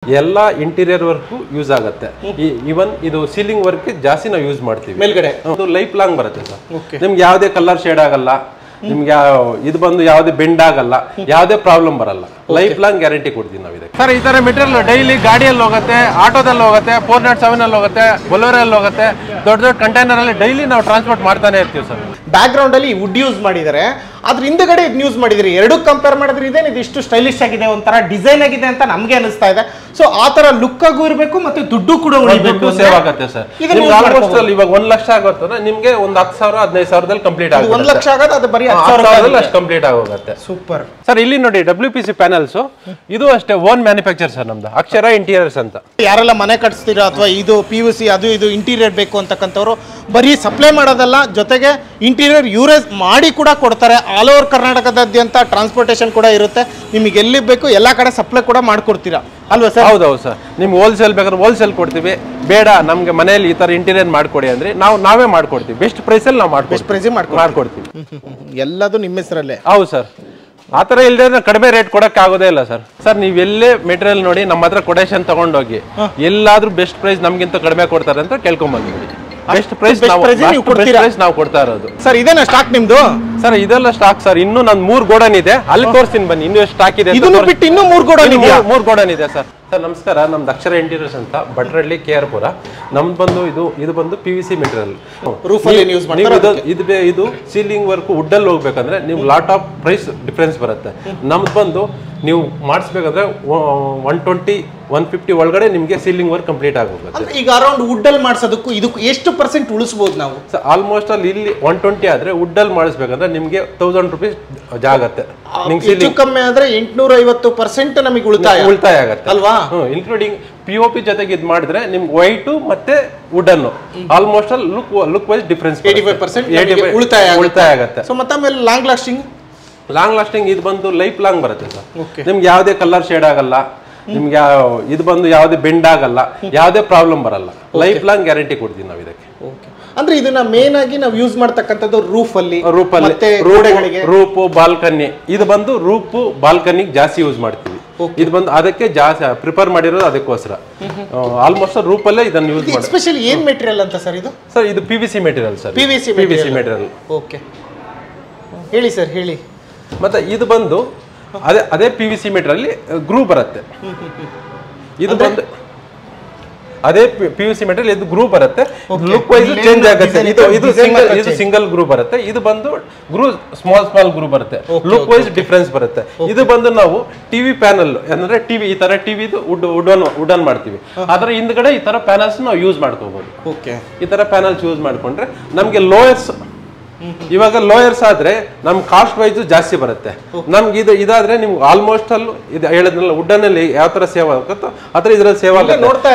ಎಲ್ಲ interior work use ಆಗುತ್ತೆ. ಇವನ್ ಇದು ಸೀಲಿಂಗ್ ವರ್ಕ್ ಜಾಸ್ತಿ ನಾವು ಯೂಸ್ ಮಾಡ್ತೀವಿ. ಮೇಲ್ಗಡೆ ಅದು ಲೈಫ್ ಲಾಂಗ್ ಬರುತ್ತೆ ಸರ್. ನಿಮ್ಗೆ ಯಾವುದೇ ಕಲರ್ ಶೇಡ್ ಆಗಲ್ಲ, ನಿಮ್ಗೆ ಇದು ಬಂದು ಯಾವುದೇ ಬೆಂಡ್ ಆಗಲ್ಲ, ಯಾವುದೇ ಪ್ರಾಬ್ಲಮ್ ಬರಲ್ಲ. ಲೈಫ್ ಲಾಂಗ್ ಗ್ಯಾರಂಟಿ ಕೊಡ್ತೀವಿ ನಾವು ಇದಕ್ಕೆ ಸರ್. ಈ ತರ ಮೆಟೀರಿಯಲ್ ಡೈಲಿ ಗಾಡಿಯಲ್ಲಿ ಹೋಗುತ್ತೆ, ಆಟೋದಲ್ಲಿ ಹೋಗುತ್ತೆ, 407 ಅಲ್ಲಿ ಹೋಗುತ್ತೆ, ಬೊಲೊರಲ್ಲಿ ಹೋಗುತ್ತೆ, ದೊಡ್ಡ ದೊಡ್ಡ ಕಂಟೈನರ್ ಅಲ್ಲಿ ಡೈಲಿ ನಾವು ಟ್ರಾನ್ಸ್ಪೋರ್ಟ್ ಮಾಡ್ತಾನೆ ಇರ್ತೀವಿ ಸರ್. ಬ್ಯಾಕ್ ಗ್ರೌಂಡ್ ಅಲ್ಲಿ ವುಡ್ ಯೂಸ್ ಮಾಡಿದ್ದಾರೆ, ಅದ್ರ ಹಿಂದಗಡೆ ಇದು ಯೂಸ್ ಮಾಡಿದ್ರಿ. ಎರಡು ಕಂಪೇರ್ ಮಾಡಿದ್ರೆ ಇದೇನಿದು ಇಷ್ಟು ಸ್ಟೈಲಿಶ್ ಆಗಿದೆ, ಒಂಥರ ಡಿಸೈನ್ ಆಗಿದೆ ಅಂತ ನಮ್ಗೆ ಅನಿಸ್ತಾ ಇದೆ. ಸೊ ಆ ತರ ಲುಕ್ ಆಗು ಇರಬೇಕು ಮತ್ತೆ ದುಡ್ಡು ಕೂಡ ದುಡ್ಡು ಸೇವ್ ಆಗುತ್ತೆ ಸರ್. ಆಲ್ಮೋಸ್ಟ್ ಇವಾಗ 1 ಲಕ್ಷ ಆಗುತ್ತೆ, ನಿಮ್ಗೆ ಒಂದು 10,000 15,000 ಕಂಪ್ಲೀಟ್ ಆಗುತ್ತೆ. 1 ಲಕ್ಷ ಆಗೋದು ಅದು ಬರೀ 10,000 ಅಷ್ಟು ಕಂಪ್ಲೀಟ್ ಆಗೋಗುತ್ತೆ. Super sir. ಇಲ್ಲಿ ನೋಡಿ WPC ಪ್ಯಾನಲ್ಸ್, ಇದು ಅಷ್ಟೇ ಓನ್ ಮ್ಯಾನುಫ್ಯಾಕ್ಚರ್ ಸರ್ ನಮ್ದು, ಅಕ್ಷರ ಇಂಟೀರಿಯರ್ಸ್ ಅಂತ. ಯಾರೆಲ್ಲ ಮನೆ ಕಟ್ಸ್ತೀರಾ ಅಥವಾ ಇದು PVC ಅದು ಇದು ಇಂಟೀರಿಯರ್ ಬೇಕು ಅಂತಕ್ಕಂಥವ್ರು ಬರೀ ಸಪ್ಲೈ ಮಾಡೋದಲ್ಲ, ಜೊತೆಗೆ ಇಂಟೀರಿಯರ್ ಯೂರೇಜ್ ಮಾಡಿ ಕೂಡ ಕೊಡ್ತಾರೆ. ಆಲ್ ಓವರ್ ಕರ್ನಾಟಕದಾದ್ಯಂತ ಟ್ರಾನ್ಸ್ಪೋರ್ಟೇಷನ್ ಕೂಡ ಇರುತ್ತೆ. ನಿಮಗೆ ಎಲ್ಲಿ ಬೇಕು ಎಲ್ಲ ಕಡೆ ಸಪ್ಲೈ ಕೂಡ ಮಾಡ್ಕೊಡ್ತೀರಾ ಅಲ್ವಾ ಸರ್? ಹೌದೌದು ಸರ್. ನಿಮ್ಗೆ ಹೋಲ್ಸೇಲ್ ಬೇಕಾದ್ರೆ ಹೋಲ್ಸೇಲ್ ಕೊಡ್ತೀವಿ. ಬೇಡ ನಮ್ಗೆ ಮನೆಯಲ್ಲಿ ಈ ತರ ಇಂಟೀರಿಯರ್ ಮಾಡ್ಕೊಡಿ ಅಂದ್ರೆ ನಾವೇ ಮಾಡ್ಕೊಡ್ತೀವಿ. ಬೆಸ್ಟ್ ಪ್ರೈಸಲ್ಲಿ ನಾವು ಮಾಡ್ಕೊಡ್ತೀವಿ. ಎಲ್ಲದು ನಿಮ್ಮ ಹೆಸರಲ್ಲೇ? ಹೌದು ಸರ್. ಆ ಥರ ಇಲ್ಲದೆ ಕಡಿಮೆ ರೇಟ್ ಕೊಡಕ್ಕೆ ಆಗೋದೇ ಇಲ್ಲ ಸರ್. ಸರ್ ನೀವು ಎಲ್ಲೇ ಮೆಟೀರಿಯಲ್ ನೋಡಿ ನಮ್ಮ ಹತ್ರ ಕೊಟೇಶನ್ ತಗೊಂಡೋಗಿ ಎಲ್ಲಾದ್ರೂ ಬೆಸ್ಟ್ ಪ್ರೈಸ್ ನಮ್ಗಿಂತ ಕಡಿಮೆ ಕೊಡ್ತಾರೆ ಅಂತ ಕೇಳ್ಕೊಂಡ್ಬಂದ್ಬಿಡಿ. ಬೆಸ್ಟ್ ಪ್ರೈಸ್ ನಾವು ಕೊಡ್ತಾ ಇರೋದು ಸರ್. ಇದೇನಾ ಸ್ಟಾಕ್ ನಿಮ್ದು? ಸರ್ ಇದೆಲ್ಲ ಸ್ಟಾಕ್ ಸರ್. ಇನ್ನು ನಾನು 3 ಗೋಡನ್ ಇದೆ, ಅಲ್ಲಿ ತೋರಿಸ್ತೀನಿ ಬನ್ನಿ. ಇನ್ನೂ ಸ್ಟಾಕ್ ಇದೆ. ಇದನ್ನು ಬಿಟ್ಟು ಇನ್ನೂ 3 ಗೋಡನ್ ಇದೆ. 3 ಗೋಡನ್ ಇದೆ ಸರ್. ಸರ್ ನಮಸ್ಕಾರ, ನಮ್ದು ಅಕ್ಷರ ಇಂಟೀರಿಯರ್ಸ್ ಅಂತ, ಭಟ್ರಹಳ್ಳಿ KR ಪುರ. ನಮ್ದು ಬಂದು ಇದು ಬಂದು PVC ಮೆಟೀರಿಯಲ್. ಇದು ಸೀಲಿಂಗ್ ವರ್ಕ್ ವುಡ್ ಅಲ್ಲಿ ಹೋಗ್ಬೇಕಂದ್ರೆ ನೀವು ಲಾಟ್ ಆಫ್ ಪ್ರೈಸ್ ಡಿಫ್ರೆನ್ಸ್ ಬರುತ್ತೆ. ನಮ್ದು ಬಂದು ನೀವು ಮಾಡಿಸ್ಬೇಕಂದ್ರೆ 120 150 ಒಳಗಡೆ ನಿಮಗೆ ಸೀಲಿಂಗ್ ವರ್ಕ್ ಕಂಪ್ಲೀಟ್ ಆಗೋಗುತ್ತೆ. ಈಗ ಅರೌಂಡ್ ವುಡ್ ಅಲ್ಲಿ ಮಾಡಿಸೋದಕ್ಕೂ ಇದಕ್ಕೂ ಎಷ್ಟು % ಉಳಿಸಬಹುದು ನಾವು? ಆಲ್ಮೋಸ್ಟ್ ಅಲ್ಲಿ ಇಲ್ಲಿ 120 ಆದ್ರೆ ವುಡ್ ಅಲ್ಲಿ ಮಾಡಿಸ್ಬೇಕಂದ್ರೆ ನಿಮಗೆ 1000 ರೂಪೀಸ್ ಜಾಗತ್ತೆ. ಹೆಚ್ಚು ಕಮ್ಮಿ ಆದ್ರೆ 850% ನಮಗೆ ಉಳಿತಾಯ ಆಗುತ್ತೆ ಅಲ್ವಾ? ಇನ್ಕ್ಲೂಡಿಂಗ್ POP ಜೊತೆಗೆ ಇದು ಮಾಡಿದ್ರೆ ನಿಮ್ಗೆ ವೈಟ್ ಮತ್ತೆ ವುಡ್ ಅನ್ನು ಆಲ್ಮೋಸ್ಟ್ ಅಲ್ಲಿ ಲುಕ್ ವೈಸ್ ಡಿಫರೆನ್ಸ್ 85% ಉಳಿತಾಯ ಆಗುತ್ತೆ. ಸೊ ಮತ್ತೆ ಆಮೇಲೆ ಲಾಂಗ್ ಲಾಸ್ಟಿಂಗ್ ಇದು ಬಂದು ಲೈಫ್ ಲಾಂಗ್ ಬರುತ್ತೆ ಸರ್. ನಿಮ್ಗೆ ಯಾವುದೇ ಕಲರ್ ಶೇಡ್ ಆಗಲ್ಲ, ನಿಮ್ಗೆ ಇದು ಬಂದು ಯಾವುದೇ ಬೆಂಡ್ ಆಗಲ್ಲ, ಯಾವುದೇ ಪ್ರಾಬ್ಲಮ್ ಬರಲ್ಲ. ಲೈಫ್ ಲಾಂಗ್ ಗ್ಯಾರಂಟಿ ಕೊಡ್ತೀವಿ ನಾವು ಇದಕ್ಕೆ. ಅಂದ್ರೆ ಇದನ್ನ ಮೇನ್ ಆಗಿ ನಾವು ಯೂಸ್ ಮಾಡ್ತಕ್ಕಂಥದ್ದು ರೂಫ್ ಬಾಲ್ಕನಿ. ಇದು ಬಂದು ರೂಫ್ ಬಾಲ್ಕನಿ ಜಾಸ್ತಿ ಯೂಸ್ ಮಾಡ್ತೀವಿ. ಇದು ಬಂದು ಅದಕ್ಕೆ ಜಾಸ್ತಿ ಪ್ರಿಪೇರ್ ಮಾಡಿರೋದು ಅದಕ್ಕೋಸ್ಕರ. ಆಲ್ಮೋಸ್ಟ್ ರೂಫ್ ಅಲ್ಲೇ ಇದನ್ನು ಯೂಸ್ ಮಾಡಿ. ಎಸ್ಪೆಷಲಿ ಏನ್ ಮೆಟೀರಿಯಲ್ ಅಂತ ಸರ್ ಇದು? ಸರ್ ಇದು PVC material sir. PVC material. Okay, ಹೇಳಿ ಸರ್ ಹೇಳಿ. ಮತ್ತೆ ಇದು ಬಂದು ಅದೇ PVC ಮೆಟೀರಿಯಲ್ ಗ್ರೂ ಬರುತ್ತೆ. ಇದು ಬಂದು ಅದೇ PVC ಮೆಟೀರಿಯಲ್, ಇದು ಗ್ರೂ ಬರುತ್ತೆ. ಲುಕ್ ವೈಸ್ ಚೇಂಜ್ ಆಗುತ್ತೆ. ಇದು ಸಿಂಗಲ್ ಗ್ರೂ ಬರುತ್ತೆ. ಇದು ಬಂದು ಗ್ರೂ ಸ್ಮಾಲ್ ಗ್ರೂ ಬರುತ್ತೆ. ಲುಕ್ ವೈಸ್ ಡಿಫರೆನ್ಸ್ ಬರುತ್ತೆ. ಇದು ಬಂದು ನಾವು ಟಿವಿ ಪ್ಯಾನಲ್ ಅಂದ್ರೆ ಈ ತರ ಟಿವಿದು ವುಡನ್ ಮಾಡ್ತೀವಿ. ಅದರ ಹಿಂದ್ಗಡೆ ಈ ತರ ಪ್ಯಾನಲ್ಸ್ ನಾವು ಯೂಸ್ ಮಾಡ್ಕೋಬಹುದು. ಈ ತರ ಪ್ಯಾನಲ್ಸ್ ಯೂಸ್ ಮಾಡ್ಕೊಂಡ್ರೆ ನಮ್ಗೆ ಲೋಯರ್ಸ್, ಇವಾಗ ಲೋಯರ್ಸ್ ಆದ್ರೆ ನಮ್ ಕಾಸ್ಟ್ ವೈಸ್ ಜಾಸ್ತಿ ಬರುತ್ತೆ. ನಮ್ಗೆ ಇದಾದ್ರೆ ನಿಮ್ಗೆ ಆಲ್ಮೋಸ್ಟ್ ಅಲ್ಲಿ ಇದು ಹೇಳಿದ್ನಲ್ಲ ವುಡ್ ಅಲ್ಲಿ ಯಾವ ತರ ಸೇವ್ ಆಗುತ್ತೋ ಆತರ ಇದ್ರಲ್ಲಿ ಸೇವ್ ಆಗುತ್ತೆ.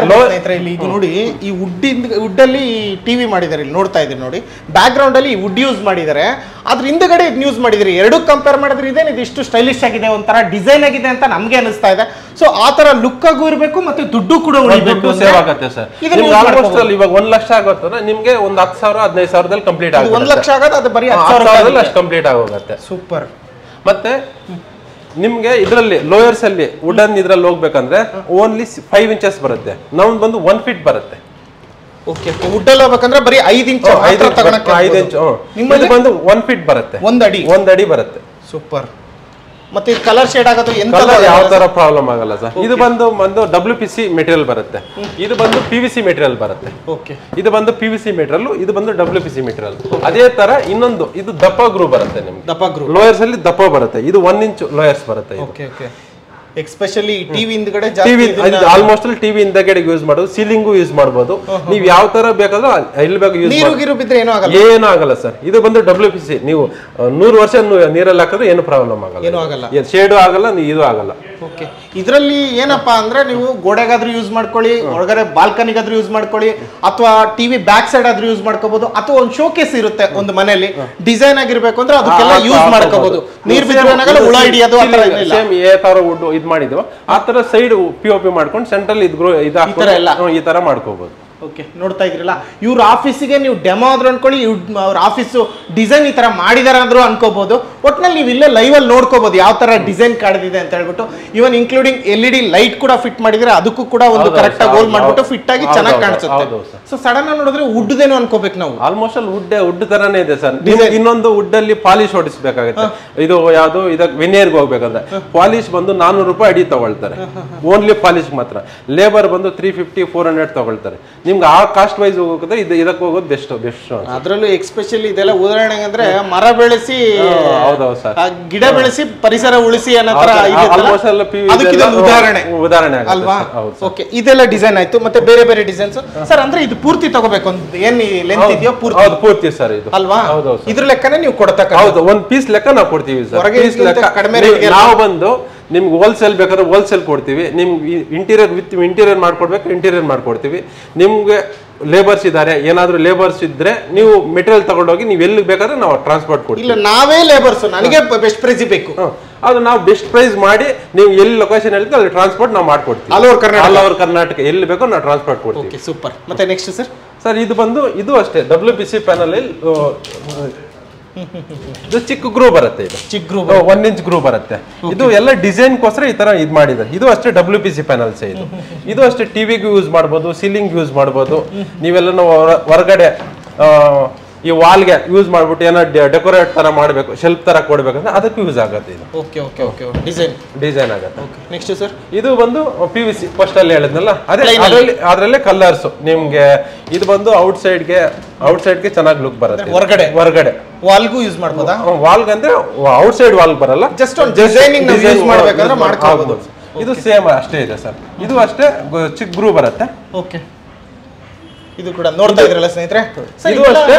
ಇದು ನೋಡಿ, ಈ ವುಡ್ ಅಲ್ಲಿ ಟಿವಿ ಮಾಡಿದ್ದಾರೆ, ಇಲ್ಲಿ ನೋಡ್ತಾ ಇದ್ದೀರಿ ನೋಡಿ. ಬ್ಯಾಕ್ ಗ್ರೌಂಡ್ ಅಲ್ಲಿ ವುಡ್ ಯೂಸ್ ಮಾಡಿದ್ದಾರೆ, ಅದ್ರ ಹಿಂದಗಡೆ ಇದು ಯೂಸ್ ಮಾಡಿದ್ರಿ. ಎರಡು ಕಂಪೇರ್ ಮಾಡಿದ್ರೆ ಇದೇನಿದು ಇಷ್ಟು ಸ್ಟೈಲಿಶ್ ಆಗಿದೆ, ಒಂಥರ ಡಿಸೈನ್ ಆಗಿದೆ ಅಂತ ನಮ್ಗೆ ಅನಿಸ್ತಾ ಇದೆ. ಸೊ ಆ ತರ ಲುಕ್ ಆಗು ಇರಬೇಕು ಮತ್ತೆ ದುಡ್ಡು ಕೂಡ ಸೇವ್ ಆಗುತ್ತೆ ಸರ್. ಆಲ್ಮೋಸ್ಟ್ ಅಲ್ಲಿ ಇವಾಗ 1 ಲಕ್ಷ ಆಗುತ್ತೆ, ನಿಮ್ಗೆ ಒಂದು 10,000 15,000 ಕಂಪ್ಲೀಟ್ ಆಗುತ್ತೆ. 1 ಲಕ್ಷ ಆಗೋದು ಅದು ಬರೀ 10,000 ಅಷ್ಟು ಕಂಪ್ಲೀಟ್ ಆಗೋಗುತ್ತೆ. ಸೂಪರ್. ಮತ್ತೆ ನಿಮ್ಗೆ ಇದರಲ್ಲಿ ಲೋಯರ್ಸ್ ಅಲ್ಲಿ ವುಡನ್ ಇದ್ರಲ್ಲಿ ಹೋಗ್ಬೇಕಂದ್ರೆ ಓನ್ಲಿ 5 ಇಂಚಸ್ ಬರುತ್ತೆ. ನಮ್ದು ಬಂದು 1 ಫೀಟ್ ಬರುತ್ತೆ. ವುಡ್ ಅಲ್ಲಿ ಹೋಗ್ಬೇಕಂದ್ರೆ ಬರೀ 5 ಇಂಚ್ 5 ಇಂಚ್. ನಿಮ್ಮಲ್ಲಿ ಬಂದು 1 ಫೀಟ್ ಬರುತ್ತೆ, 1 ಅಡಿ ಬರುತ್ತೆ. ಸೂಪರ್. ಮತ್ತೆ ಕಲರ್ ಶೇಡ್ ಆಗೋದು ಯಾವ ತರ ಪ್ರಾಬ್ಲಮ್ ಆಗಲ್ಲ ಸರ್. ಇದು ಬಂದು WPC ಮೆಟೀರಿಯಲ್ ಬರುತ್ತೆ. ಇದು ಬಂದು PVC ಮೆಟೀರಿಯಲ್ ಬರುತ್ತೆ. ಇದು ಬಂದು PVC ಮೆಟೀರಿಯಲ್, ಇದು ಬಂದು WPC ಮೆಟೀರಿಯಲ್. ಅದೇ ತರ ಇನ್ನೊಂದು ಇದು ದಪ್ಪ ಗ್ರೂ ಬರುತ್ತೆ. ನಿಮ್ಗೆ ಲೋಯರ್ಸ್ ಅಲ್ಲಿ ದಪ್ಪ ಬರುತ್ತೆ. ಇದು 1 ಇಂಚ್ ಲೋಯರ್ಸ್ ಬರುತ್ತೆ. ಎಸ್ಪೆಷಲಿ ಟಿವಿ ಹಿಂದ್ಗಡೆ ಆಲ್ಮೋಸ್ಟ್ ಟಿವಿ ಹಿಂದಗಡೆ ಯೂಸ್ ಮಾಡೋದು, ಸೀಲಿಂಗು ಯೂಸ್ ಮಾಡಬಹುದು. ನೀವು ಯಾವ ತರ ಬೇಕಾದ್ರೂ ಎಲ್ಲಿ ಬೇಕು ಯೂಸ್ ಏನೂ ಆಗಲ್ಲ ಸರ್. ಇದು ಬಂದು WPC. ನೀವು 100 ವರ್ಷ ನೀರಲ್ಲಿ ಹಾಕಿದ್ರೆ ಏನು ಪ್ರಾಬ್ಲಮ್ ಆಗಲ್ಲ, ಶೇಡು ಆಗಲ್ಲ, ಇದು ಆಗಲ್ಲ. ಇದರಲ್ಲಿ ಏನಪ್ಪಾ ಅಂದ್ರೆ ನೀವು ಗೋಡೆಗಾದ್ರೂ ಯೂಸ್ ಮಾಡ್ಕೊಳ್ಳಿ, ಒಳಗಡೆ ಬಾಲ್ಕನಿಗಾದ್ರೂ ಯೂಸ್ ಮಾಡ್ಕೊಳ್ಳಿ, ಅಥವಾ ಟಿವಿ ಬ್ಯಾಕ್ ಸೈಡ್ ಆದ್ರೂ ಯೂಸ್ ಮಾಡ್ಕೋಬಹುದು, ಅಥವಾ ಒಂದು ಶೋಕೇಸ್ ಇರುತ್ತೆ ಒಂದು ಮನೆಯಲ್ಲಿ ಡಿಸೈನ್ ಆಗಿರ್ಬೇಕು ಅಂದ್ರೆ ಅದಕ್ಕೆಲ್ಲ ಯೂಸ್ ಮಾಡ್ಕೋಬಹುದು. ನೀರ್ ಬಿದ್ದರೆ ಹುಳ ಹಿಡಿಯೋದು ಮಾಡಿದ್ವು ಆ ತರ ಸೈಡ್ POP ಮಾಡ್ಕೊಂಡು ಸೆಂಟ್ರಲ್ ಈ ತರ ಮಾಡ್ಕೋಬಹುದು. ಓಕೆ, ನೋಡ್ತಾ ಇದ್ರಲ್ಲ, ಇವ್ರ ಆಫೀಸಿಗೆ ನೀವು ಡೆಮೋ ಆದ್ರೂ ಅನ್ಕೊಳ್ಳಿ, ಅವ್ರ ಆಫೀಸು ಡಿಸೈನ್ ಈ ತರ ಮಾಡಿದಾರೆ ಅಂದ್ರೂ ಅನ್ಕೋಬಹುದು. ಒಟ್ನಲ್ಲಿ ನೀವು ಇಲ್ಲೇ ಲೈವ್ ಅಲ್ಲಿ ನೋಡ್ಕೋಬಹುದು ಯಾವ ತರ ಡಿಸೈನ್ ಕಾಡ್ದಿದೆ ಅಂತ ಹೇಳ್ಬಿಟ್ಟು. ಇವನ್ ಇನ್ಕ್ಲೂಡಿಂಗ್ LED ಲೈಟ್ ಕೂಡ ಫಿಟ್ ಮಾಡಿದ್ರೆ ಅದಕ್ಕೂ ಕೂಡ ಒಂದು ಕರೆಕ್ಟ್ ಆಗಿ ಹೋಲ್ ಮಾಡ್ಬಿಟ್ಟು ಫಿಟ್ ಆಗಿ ಚೆನ್ನಾಗಿ ಕಾಣಿಸುತ್ತೆ. ಸೊ ಸಡನ್ ಆಗಿ ನೋಡಿದ್ರೆ ವುಡ್ದೇನೋ ಅನ್ಕೋಬೇಕು ನಾವು. ಆಲ್ಮೋಸ್ಟ್ ಅಲ್ಲಿ ವುಡ್ ತರಾನೇ ಇದೆ ಸರ್. ಇನ್ನೊಂದು ವುಡ್ ಅಲ್ಲಿ ಪಾಲಿಶ್ ಹೊಡಿಸಬೇಕಾಗುತ್ತೆ. ಇದು ಯಾವ್ದು ಇದಕ್ಕೆ ವಿನಿಯರ್ಗೆ ಹೋಗ್ಬೇಕಂದ್ರೆ ಪಾಲಿಶ್ ಬಂದು 400 ರೂಪಾಯಿ ಅಡಿ ತಗೊಳ್ತಾರೆ, ಓನ್ಲಿ ಪಾಲಿಶ್ ಮಾತ್ರ. ಲೇಬರ್ ಬಂದು 350-400 ತಗೊಳ್ತಾರೆ. ನಿಮ್ಗೆ ಆ ಕಾಸ್ಟ್ ವೈಸ್ ಹೋಗೋದ್ರೆ ಇದಕ್ಕೆ ಹೋಗೋದು ಬೆಸ್ಟ್. ಅದರಲ್ಲೂ ಎಕ್ಸ್ಪೆಷಲಿ ಇದೆಲ್ಲ ಉದಾಹರಣೆಗೆ ಅಂದ್ರೆ ಮರ ಬೆಳೆಸಿ, ಹೌದೌದು ಸರ್, ಗಿಡ ಬೆಳೆಸಿ ಪರಿಸರ ಉಳಿಸಿ ಅನ್ನೋ ತರ ಉದಾಹರಣೆ ಅಲ್ವಾ? ಓಕೆ, ಇದೆಲ್ಲ ಡಿಸೈನ್ ಆಯ್ತು. ಮತ್ತೆ ಬೇರೆ ಬೇರೆ ಡಿಸೈನ್ಸ್ ಸರ್, ಅಂದ್ರೆ ಇದು ಪೂರ್ತಿ ತಗೋಬೇಕು ಏನ್ ಲೆಂತ್ ಇದೆಯೋ ಪೂರ್ತಿ ಸರ್ ಇದು ಅಲ್ವಾ? ಇದ್ರ ಲೆಕ್ಕನೇ ನೀವು ಕೊಡ್ತಕ್ಕ. ಹೌದು, ಒಂದ್ ಪೀಸ್ ಲೆಕ್ಕ ನಾವು ಕೊಡ್ತೀವಿ ಸರ್. ಕಡಿಮೆ ನಾವು ಬಂದು ನಿಮ್ಗೆ ಹೋಲ್ಸೇಲ್ ಬೇಕಾದ್ರೆ ಹೋಲ್ಸೇಲ್ ಕೊಡ್ತೀವಿ. ನಿಮ್ಗೆ ಇಂಟೀರಿಯರ್ ಮಾಡ್ಕೊಡ್ಬೇಕು, ಇಂಟೀರಿಯರ್ ಮಾಡ್ಕೊಡ್ತೀವಿ. ನಿಮ್ಗೆ ಲೇಬರ್ಸ್ ಇದ್ದಾರೆ, ಏನಾದ್ರು ಲೇಬರ್ಸ್ ಇದ್ರೆ ನೀವು ಮೆಟೀರಿಯಲ್ ತಗೊಂಡೋಗಿ ನೀವು ಎಲ್ಲಿ ಬೇಕಾದ್ರೆ ನಾವು ಟ್ರಾನ್ಸ್ಪೋರ್ಟ್ ಕೊಡ್ತೀವಿ. ಇಲ್ಲ, ನಾವೇ ಲೇಬರ್ಸ್, ನನಗೆ ಬೆಸ್ಟ್ ಪ್ರೈಸ್ ಬೇಕು. ಅದು ನಾವು ಬೆಸ್ಟ್ ಪ್ರೈಸ್ ಮಾಡಿ ನೀವು ಎಲ್ಲಿ ಲೊಕೇಶನ್ ಹೇಳ್ತೀವಿ ಅಲ್ಲಿ ಟ್ರಾನ್ಸ್ಪೋರ್ಟ್ ನಾವು ಮಾಡ್ಕೊಡ್ತೀವಿ. ಆಲ್ ಓವರ್ ಕರ್ನಾಟಕ ಎಲ್ಲಿ ಬೇಕೋ ನಾವು ಟ್ರಾನ್ಸ್ಪೋರ್ಟ್ ಕೊಡ್ತೀವಿ. ಸೂಪರ್. ಮತ್ತೆ ನೆಕ್ಸ್ಟ್ ಸರ್ ಇದು ಬಂದು ಇದು ಅಷ್ಟೇ WPC ಪ್ಯಾನಲ್. ಇದು ಚಿಕ್ಕ ಗ್ರೂ ಬರುತ್ತೆ, ಇದು ಚಿಕ್ಕ ಗ್ರೂ 1 ಇಂಚ್ ಗ್ರೂ ಬರುತ್ತೆ. ಇದು ಎಲ್ಲ ಡಿಸೈನ್ಗೋಸ್ಕರ ಈ ತರ ಇದು ಮಾಡಿದ್ದಾರೆ. ಇದು ಅಷ್ಟೇ WPC ಪ್ಯಾನಲ್ಸ್. ಇದು ಅಷ್ಟೇ ಟಿವಿಗೂ ಯೂಸ್ ಮಾಡ್ಬೋದು, ಸೀಲಿಂಗ್ ಯೂಸ್ ಮಾಡ್ಬೋದು. ನೀವೆಲ್ಲ ಹೊರಗಡೆ ಈ ವಾಲ್ಗೆ ಯೂಸ್ ಮಾಡ್ಬಿಟ್ಟು ಏನೋ ಡೆಕೋರೇಟ್ ತರ ಮಾಡಬೇಕು, ಶೆಲ್ಫ್ ತರ ಕೊಡ್ಬೇಕಂದ್ರೆ ಅದಕ್ಕೂ ಯೂಸ್ ಆಗುತ್ತೆ ಇದು. ಓಕೆ ಓಕೆ ಓಕೆ, ಡಿಸೈನ್ ಆಗುತ್ತೆ. ನೆಕ್ಸ್ಟ್ ಸರ್, ಇದು ಬಂದು PVC ಫಸ್ಟ್ ಅಲ್ಲಿ ಹೇಳಿದ್ನಲ್ಲ, ಅದರಲ್ಲೇ ಕಲರ್ಸ್ ನಿಮ್ಗೆ. ಇದು ಬಂದು ಔಟ್ ಸೈಡ್ಗೆ ಚೆನ್ನಾಗಿ ಲುಕ್ ಬರುತ್ತೆ. ಹೊರಗಡೆ ವಾಲ್ಗೂ ಯೂಸ್ ಮಾಡ್ಬೋದಾ? ವಾಲ್ಗೆ ಅಂದ್ರೆ ಔಟ್ ಸೈಡ್ ವಾಲ್ ಬರಲ್ಲ, ಜಸ್ಟ್ ಡಿಸೈನಿಂಗ್ ಯೂಸ್ ಮಾಡಬೇಕಾದ್ರೆ ಮಾಡ್ಕೋಬಹುದು. ಇದು ಸೇಮ್ ಅಷ್ಟೇ ಇದೆ ಸರ್. ಇದು ಅಷ್ಟೇ ಚಿಕ್ಕ ಗ್ರೂ ಬರುತ್ತೆ. ಓಕೆ, ಇದು ಕೂಡ ನೋಡ್ತಾ ಇದ್ರಲ್ಲ ಸ್ನೇಹಿತರೆ, ಇದು ಅಷ್ಟೇ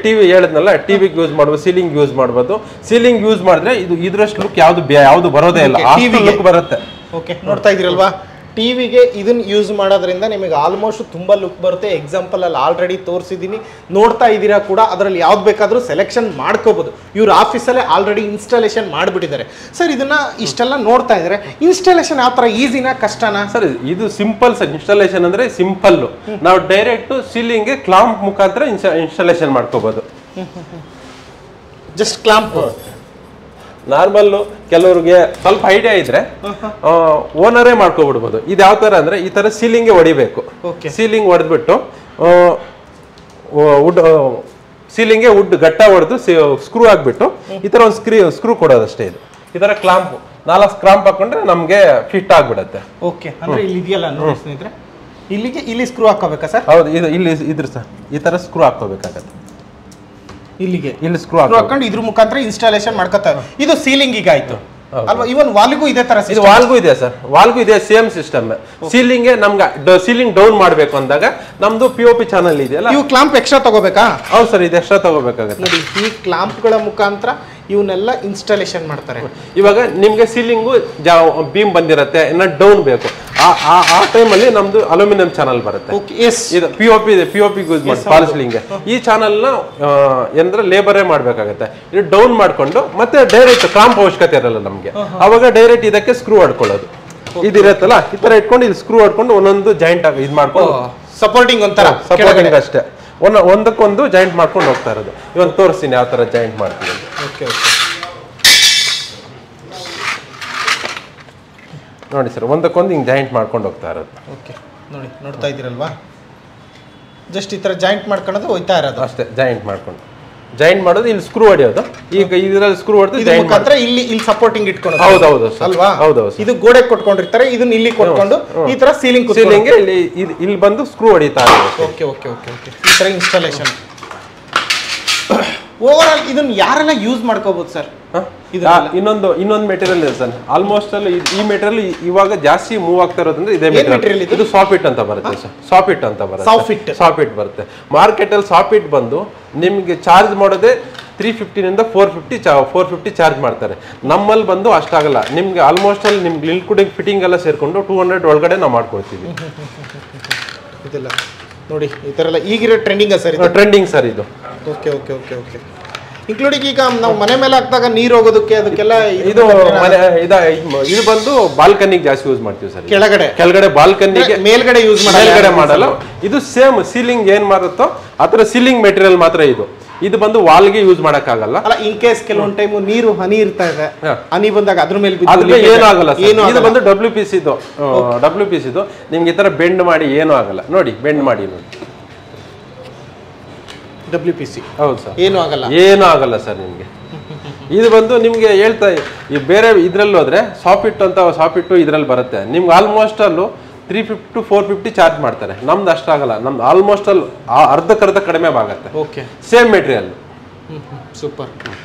ಟಿವಿ ಹೇಳಿದ್ನಲ್ಲ, ಟಿವಿಗೆ ಯೂಸ್ ಮಾಡ್ಬೋದು, ಸೀಲಿಂಗ್ ಯೂಸ್ ಮಾಡ್ಬೋದು. ಸೀಲಿಂಗ್ ಯೂಸ್ ಮಾಡಿದ್ರೆ ಇದು ಇದ್ರಷ್ಟು ಲುಕ್ ಯಾವ್ದು ಬರೋದೇ ಇಲ್ಲ, ಲುಕ್ ಬರುತ್ತೆ. ಓಕೆ, ನೋಡ್ತಾ ಇದ್ರಲ್ವಾ, ಟಿವಿಗೆ ಇದನ್ನ ಯೂಸ್ ಮಾಡೋದ್ರಿಂದ ನಿಮಗೆ ಆಲ್ಮೋಸ್ಟ್ ತುಂಬಾ ಲುಕ್ ಬರುತ್ತೆ. ಎಕ್ಸಾಂಪಲ್ ಅಲ್ಲಿ ಆಲ್ರೆಡಿ ತೋರಿಸಿದ್ದೀನಿ, ನೋಡ್ತಾ ಇದ್ದೀರಾ ಕೂಡ. ಅದರಲ್ಲಿ ಯಾವ್ದು ಬೇಕಾದ್ರೂ ಸೆಲೆಕ್ಷನ್ ಮಾಡ್ಕೋಬಹುದು. ಇವ್ರ ಆಫೀಸಲ್ಲೇ ಆಲ್ರೆಡಿ ಇನ್ಸ್ಟಾಲೇಷನ್ ಮಾಡಿಬಿಟ್ಟಿದ್ದಾರೆ. ಸರ್, ಇದನ್ನ ಇಷ್ಟೆಲ್ಲ ನೋಡ್ತಾ ಇದ್ದಾರೆ, ಇನ್ಸ್ಟಾಲೇಷನ್ ಯಾವ ತರ ಈಸಿನಾ ಕಷ್ಟನಾ? ಸರ್, ಇದು ಸಿಂಪಲ್ ಸರ್. ಇನ್ಸ್ಟಾಲೇಷನ್ ಅಂದ್ರೆ ಸಿಂಪಲ್. ನಾವು ಡೈರೆಕ್ಟ್ ಸೀಲಿಂಗ್ ಕ್ಲಾಂಪ್ ಮುಖಾಂತರ ಇನ್ಸ್ಟಾಲೇಷನ್ ಮಾಡ್ಕೋಬಹುದು. Just clamp. ನಾರ್ಮಲ್ ಕೆಲವ್ರಿಗೆ ಸ್ವಲ್ಪ ಐಡಿಯಾ ಇದ್ರೆ ಓನರೇ ಮಾಡ್ಕೊಬಿಡ್ಬೋದು. ಇದು ಯಾವ ತರ ಅಂದ್ರೆ ಈ ತರ ಸೀಲಿಂಗ್ಗೆ ಹೊಡಿಬೇಕು. ಸೀಲಿಂಗ್ ಹೊಡೆದ್ಬಿಟ್ಟು ವುಡ್ ಸೀಲಿಂಗ್ಗೆ ವುಡ್ ಗಟ್ಟ ಹೊಡೆದು ಸ್ಕ್ರೂ ಹಾಕ್ಬಿಟ್ಟು ಈ ತರ ಒಂದು ಸ್ಕ್ರೂ ಕೊಡೋದಷ್ಟೇ. ಇದು ಈ ತರ ಕ್ಲಾಂಪ್ 4 ಕ್ಲಾಂಪ್ ಹಾಕೊಂಡ್ರೆ ನಮ್ಗೆ ಫಿಟ್ ಆಗ್ಬಿಡತ್ತೆ. ಓಕೆ, ಅಂದ್ರೆ ಇಲ್ಲಿ ಇದೆಯಲ್ಲ ನೋಡಿ ಸ್ನೇಹಿತರೆ, ಇಲ್ಲಿ ಸ್ಕ್ರೂ ಹಾಕೋಬೇಕಾ ಸರ್? ಹೌದು, ಇಲ್ಲಿ ಇದ್ರ ಸರ್ ಈ ತರ ಸ್ಕ್ರೂ ಹಾಕೋಬೇಕಾಗತ್ತೆ. ಇಲ್ಲಿ ಸ್ಕ್ರೂ ಹಾಕೊಂಡು ಇದ್ರ ಮುಖಾಂತರ ಇನ್ಸ್ಟಾಲೇಷನ್ ಮಾಡ್ಕೊತಾರೆ. ಇದು ಸೀಲಿಂಗ್ ಈಗ ಆಯ್ತು ಅಲ್ವಾ? ಇವನ್ ವಾಲ್ಗೂ ಇದೇ ತರ ಇದು ವಾಲ್ಗೂ ಇದೆ ಸರ್, ವಾಲ್ಗೂ ಇದೆ, ಸೇಮ್ ಸಿಸ್ಟಮ್. ಸೀಲಿಂಗ್ ನಮ್ಗೆ ಸೀಲಿಂಗ್ ಡೌನ್ ಮಾಡ್ಬೇಕು ಅಂದಾಗ ನಮ್ದು POP ಚಾನಲ್ ಇದೆಯಲ್ಲ, ಇವು ಕ್ಲಾಂಪ್ ಎಕ್ಸ್ಟ್ರಾ ತಗೋಬೇಕಾ? ಹೌದು ಸರ್, ಇದು ಎಕ್ಸ್ಟ್ರಾ ತಗೋಬೇಕಾಗತ್ತೆ. ನೋಡಿ, ಈ ಕ್ಲಾಂಪ್ ಗಳ ಮುಖಾಂತರ ಇವನ್ನೆಲ್ಲ ಇನ್ಸ್ಟಾಲೇಷನ್ ಮಾಡ್ತಾರೆ. ಇವಾಗ ನಿಮ್ಗೆ ಸೀಲಿಂಗು ಬೀಮ್ ಬಂದಿರತ್ತೆ, ಇನ್ನ ಡೌನ್ ಬೇಕು, ಆ ಟೈಮಲ್ಲಿ ನಮ್ದು ಅಲ್ಯೂಮಿನಿಯಂ ಚಾನಲ್ ಬರುತ್ತೆ. ಇದು POP ಇದೆ, POP ಯೂಸ್ ಮಾಡಿ ಪಾಲಿಸ್ಲಿಂಗ್. ಈ ಚಾನಲ್ ನ ಅಂದ್ರೆ ಲೇಬರೇ ಮಾಡ್ಬೇಕಾಗತ್ತೆ. ಇದು ಡೌನ್ ಮಾಡ್ಕೊಂಡು ಮತ್ತೆ ಡೈರೆಕ್ಟ್ ಕ್ಲಾಂಪ್ ಅವಶ್ಯಕತೆ ಇರಲ್ಲ ನಮ್ಗೆ. ಅವಾಗ ಡೈರೆಕ್ಟ್ ಇದಕ್ಕೆ ಸ್ಕ್ರೂ ಹೊಡ್ಕೊಳ್ಳೋದು. ಇದಿರತ್ತಲ್ಲ, ಈ ತರ ಇಟ್ಕೊಂಡು ಇಲ್ಲಿ ಸ್ಕ್ರೂ ಹೊಡ್ಕೊಂಡು ಒಂದೊಂದು ಜಾಯಿಂಟ್ ಆಗಿ ಇದು ಮಾಡ್ಕೊಂಡು ಸಪೋರ್ಟಿಂಗ್ ಸಪೋರ್ಟಿಂಗ್ ಅಷ್ಟೇ ಒಂದಕ್ಕೊಂದು ಜಾಯಿಂಟ್ ಮಾಡ್ಕೊಂಡು ಹೋಗ್ತಾ ಇರೋದು. ಇವನ್ ತೋರಿಸ್ತೀನಿ ಯಾವ ತರ ಜಾಯಿಂಟ್ ಮಾಡ್ತೀವಿ ಅಂತ. ನೋಡಿ ಸರ್, ಒಂದಕ್ಕೊಂದು ಹಿಂಗೆ ಜಾಯಿಂಟ್ ಮಾಡ್ಕೊಂಡು ಹೋಗ್ತಾ ಇರೋದು. ಓಕೆ, ನೋಡಿ, ನೋಡ್ತಾ ಇದ್ದೀರಲ್ವಾ, ಜಸ್ಟ್ ಈ ತರ ಜಾಯಿಂಟ್ ಮಾಡ್ಕೊಳ್ಳೋದು ಹೋಗ್ತಾ ಇರೋದು ಅಷ್ಟೇ. ಜಾಯಿಂಟ್ ಮಾಡೋದು, ಇಲ್ಲಿ ಸ್ಕ್ರೂ ಹೊಡೆಯೋದು. ಈಗ ಇದರಲ್ಲಿ ಸ್ಕ್ರೂ ಹೊಡೆದು ಇಲ್ಲಿ ಸಪೋರ್ಟಿಂಗ್ ಇಟ್ಕೊಂಡು. ಹೌದೌದು ಅಲ್ವಾ? ಹೌದೌದು. ಇದು ಗೋಡೆ ಕೊಟ್ಕೊಂಡಿರ್ತಾರೆ, ಇದನ್ನ ಇಲ್ಲಿ ಕೊಟ್ಕೊಂಡು ಈ ತರ ಸೀಲಿಂಗ್ ಇಲ್ಲಿ ಬಂದು ಸ್ಕ್ರೂ ಹೊಡಿತಾ ಇರೋದು. ಓಕೆ ಓಕೆ ಓಕೆ ಓಕೆ, ಈ ತರ ಇನ್ಸ್ಟಾಲೇಷನ್. ಓವರ್ ಆಲ್ ಇದನ್ನ ಯಾರೆಲ್ಲ ಯೂಸ್ ಮಾಡ್ಕೋಬಹುದು ಸರ್? ಇನ್ನೊಂದು ಮೆಟೀರಿಯಲ್ ಇದೆ ಸರ್. ಆಲ್ಮೋಸ್ಟ್ ಅಲ್ಲಿ ಈ ಮೆಟೀರಿಯಲ್ ಇವಾಗ ಜಾಸ್ತಿ ಮೂವ್ ಆಗ್ತಾ ಇರೋದ್ರಿಂದ ಇದೇ ಮೆಟೀರಿಯಲ್. ಇದು ಸಾಫಿಟ್ ಅಂತ ಬರುತ್ತೆ ಸರ್, ಸಾಫಿಟ್ ಅಂತ ಬರುತ್ತೆ. ಸಾಫಿಟ್ ಬರುತ್ತೆ ಮಾರ್ಕೆಟ್ ಅಲ್ಲಿ. ಸಾಫಿಟ್ ಬಂದು ನಿಮ್ಗೆ ಚಾರ್ಜ್ ಮಾಡೋದೇ 350 ನಿಂದ 450 ಚಾರ್ಜ್ ಮಾಡ್ತಾರೆ. ನಮ್ಮಲ್ಲಿ ಬಂದು ಅಷ್ಟಾಗಲ್ಲ. ನಿಮ್ಗೆ ಆಲ್ಮೋಸ್ಟ್ ಅಲ್ಲಿ ನಿಮ್ಗೆ ಇನ್ಕ್ಲೂಡಿಂಗ್ ಫಿಟ್ಟಿಂಗ್ ಎಲ್ಲ ಸೇರ್ಕೊಂಡು 200 ಒಳಗಡೆ ನಾವು ಮಾಡ್ಕೊಡ್ತೀವಿ. ಇದೆಲ್ಲ ನೋಡಿ, ಈ ತರ ಎಲ್ಲ ಈಗಿರೋ ಟ್ರೆಂಡಿಂಗ್ ಸರ್, ಟ್ರೆಂಡಿಂಗ್ ಸರ್ ಇದು. Okay okay okay okay. Including ಈಗ ನಾವು ಮನೆ ಮೇಲೆ ಹಾಕಿದಾಗ ನೀರು ಹೋಗೋದಕ್ಕೆ ಅದಕ್ಕೆಲ್ಲ ಇದು ಇದು ಬಂದು ಬಾಲ್ಕನಿಗೆ ಜಾಸ್ತಿ ಯೂಸ್ ಮಾಡ್ತೀವಿ ಸರ್. ಕೆಳಗಡೆ ಬಾಲ್ಕನಿಗೆ, ಮೇಲ್ಗಡೆ ಯೂಸ್ ಮಾಡಲ್ಲ. ಇದು ಸೇಮ್ ಸೀಲಿಂಗ್ ಏನ್ ಮಾಡುತ್ತೋ ಆತರ ಸೀಲಿಂಗ್ ಮೆಟೀರಿಯಲ್ ಮಾತ್ರ ಇದು ಬಂದು ವಾಲ್ಗೆ ಯೂಸ್ ಮಾಡಕ್ಕಾಗಲ್ಲ. ಅಲ್ಲ, ಇನ್ ಕೇಸ್ ಕೆಲವೊಂದ್ ಟೈಮ್ ನೀರು ಹನಿ ಇರ್ತಾ ಇದೆ, ಹನಿ ಬಂದಾಗ ಅದ್ರ ಮೇಲೆ ಏನಾಗಲ್ಲ. ಇದು ಬಂದು WPC ಇದು ನಿಮ್ಗೆ ಈ ತರ ಬೆಂಡ್ ಮಾಡಿ ಏನೂ ಆಗಲ್ಲ. ನೋಡಿ, ಬೆಂಡ್ ಮಾಡಿ ನೋಡಿ, WPC. ಹೌದು ಸರ್, ಏನೂ ಆಗಲ್ಲ ಸರ್ ನಿಮ್ಗೆ. ಇದು ಬಂದು ನಿಮ್ಗೆ ಹೇಳ್ತಾ ಈ ಬೇರೆ ಇದ್ರಲ್ಲಿ ಹೋದ್ರೆ ಸಾಫಿಟ್ಟು ಇದ್ರಲ್ಲಿ ಬರುತ್ತೆ ನಿಮ್ಗೆ ಆಲ್ಮೋಸ್ಟ್ ಅಲ್ಲೂ 350 to 450 ಚಾರ್ಜ್ ಮಾಡ್ತಾರೆ. ನಮ್ದು ಅಷ್ಟಾಗಲ್ಲ. ನಮ್ದು ಆಲ್ಮೋಸ್ಟ್ ಅಲ್ಲಿ ಅರ್ಧಕ್ಕರ್ಧ ಕಡಿಮೆ ಆಗುತ್ತೆ. Same material. ಸೂಪರ್.